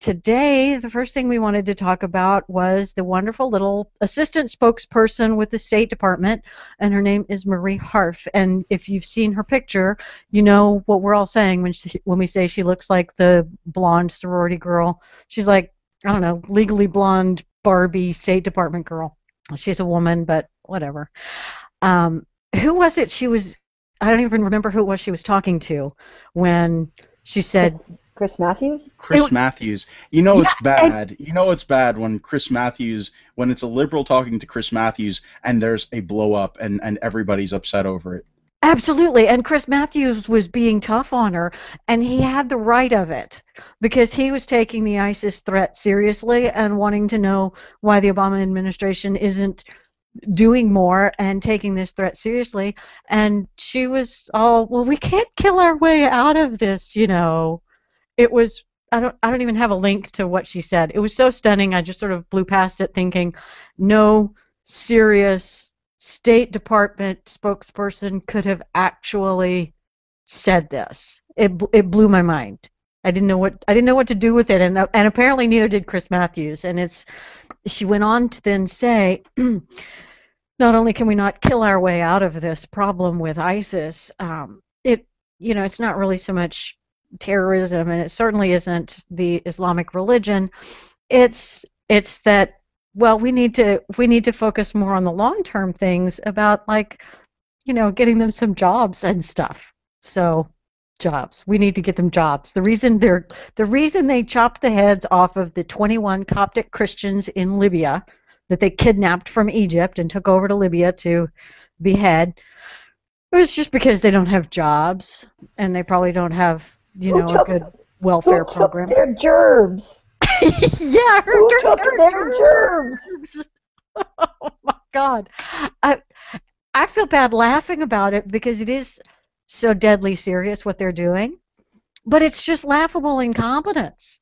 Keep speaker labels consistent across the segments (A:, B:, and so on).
A: today, the first thing we wanted to talk about was the wonderful little assistant spokesperson with the State Department, and her name is Marie Harf. And if you've seen her picture, you know what we're all saying when we say she looks like the blonde sorority girl. She's like, I don't know, legally blonde Barbie State Department girl. She's a woman, but whatever. Who was it she was, I don't even remember who it was she was talking to when she said...
B: Chris Matthews?
C: Chris Matthews. You know it's bad. You know it's bad when Chris Matthews, when it's a liberal talking to Chris Matthews and there's a blow up and everybody's upset over it.
A: Absolutely, and Chris Matthews was being tough on her, and he had the right of it, because he was taking the ISIS threat seriously and wanting to know why the Obama administration isn't doing more and taking this threat seriously. And she was all, well, we can't kill our way out of this, you know. It was, I don't even have a link to what she said. It was so stunning, I just sort of blew past it thinking, no serious State Department spokesperson could have actually said this. It blew my mind. I didn't know what to do with it, and apparently neither did Chris Matthews. And she went on to then say, not only can we not kill our way out of this problem with ISIS, it's not really so much terrorism, and it certainly isn't the Islamic religion. It's that, well, we need to focus more on the long-term things about, like, getting them some jobs and stuff. So jobs. We need to get them jobs. The reason they chopped the heads off of the 21 Coptic Christians in Libya that they kidnapped from Egypt and took over to Libya to behead, it was just because they don't have jobs, and they probably don't have, a good welfare program.
B: Who took their gerbs?
A: Yeah,
B: who took their gerbs?
A: Oh my God, I feel bad laughing about it because it is so deadly serious what they're doing, but it's just laughable incompetence.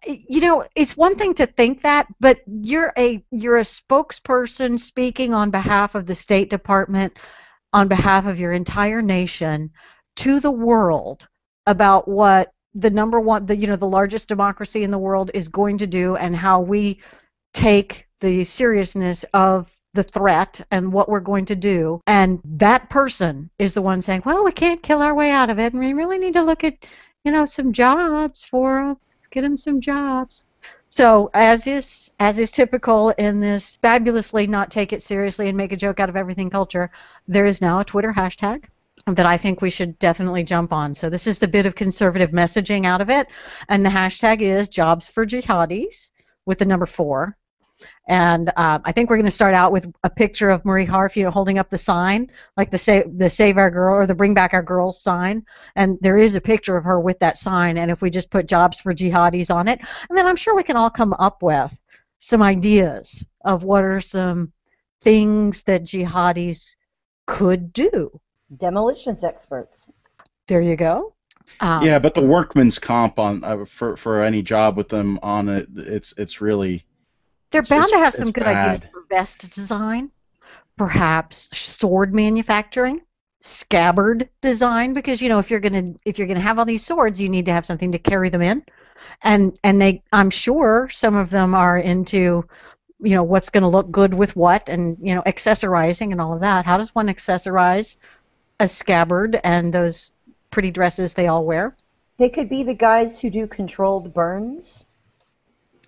A: It's one thing to think that, but you're a spokesperson speaking on behalf of the State Department, on behalf of your entire nation, to the world about what the the largest democracy in the world is going to do, and how we take the seriousness of the threat and what we're going to do. And that person is the one saying, well, we can't kill our way out of it, and we really need to look at, some jobs for them. Get them some jobs. So, as is typical in this fabulously not take it seriously and make a joke out of everything culture, there is now a Twitter hashtag that I think we should definitely jump on. So this is the bit of conservative messaging out of it, and the hashtag is Jobs for Jihadis with the number 4. And I think we're going to start out with a picture of Marie Harf, holding up the sign, like the Save Our Girl or the Bring Back Our Girls sign. And there is a picture of her with that sign. And if we just put Jobs for Jihadis on it, and then I'm sure we can all come up with some ideas of what are some things that jihadis could do.
B: Demolitions experts.
A: There you go.
C: Yeah, but the workman's comp on for any job with them on it, it's really...
A: They're bound to have some good ideas for vest design, perhaps sword manufacturing, scabbard design, because if you're gonna have all these swords, you need to have something to carry them in, and I'm sure some of them are into what's going to look good with what, and accessorizing and all of that. How does one accessorize a scabbard and those pretty dresses they all wear?
B: They could be the guys who do controlled burns.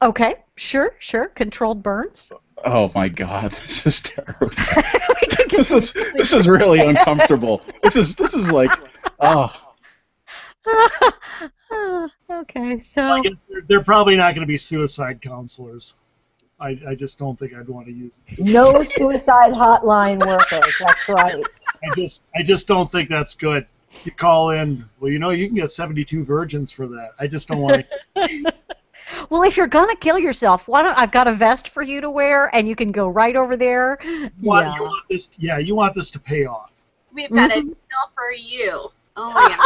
A: Okay, sure. Controlled burns.
C: Oh my God, this is terrible. This is really uncomfortable. This is like, oh.
A: Okay, so
D: they're probably not going to be suicide counselors. I just don't think I'd want to use it.
B: No suicide hotline workers. That's right.
D: I just don't think that's good. You call in. Well, you can get 72 virgins for that. I just don't want to.
A: Well, if you're gonna kill yourself, I've got a vest for you to wear, and you can go right over there.
D: You want this to pay off.
E: We've got a deal for you. Oh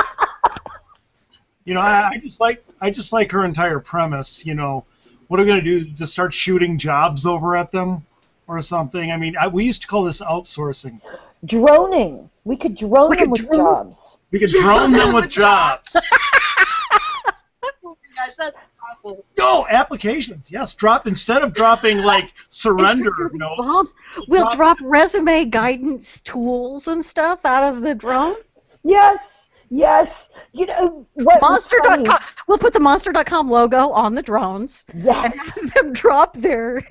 E: yeah.
D: I just like her entire premise. What are we gonna do? Just start shooting jobs over at them, or something? I mean, we used to call this outsourcing.
B: Droning. We could drone them with jobs.
D: We could drone them with jobs.
E: Oh my gosh, that's
D: No, applications. Yes, drop instead of dropping like surrender notes.
A: Bombs. We'll drop resume guidance tools and stuff out of the drone.
B: Yes, yes. You know what?
A: Monster.com. We'll put the Monster.com logo on the drones
B: Yes.
A: and have them drop their.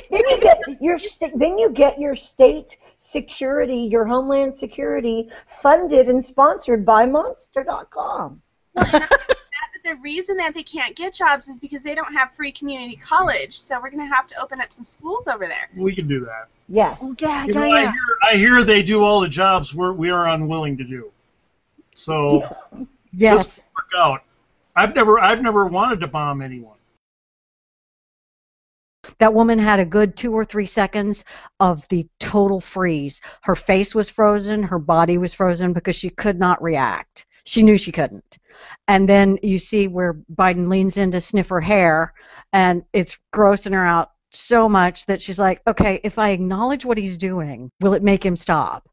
B: Then you get your state security, your homeland security, funded and sponsored by Monster.com.
E: But the reason that they can't get jobs is because they don't have free community college. So we're going to have to open up some schools over there.
D: We can do that.
B: Yes.
A: Yeah,
D: You know, I hear they do all the jobs we are unwilling to do. So
A: Yes.
D: this will work out. I've never wanted to bomb anyone.
A: That woman had a good 2 or 3 seconds of the total freeze. Her face was frozen, her body was frozen because she could not react. She knew she couldn't. And then you see where Biden leans in to sniff her hair, and it's grossing her out so much that she's like, okay, if I acknowledge what he's doing, will it make him stop?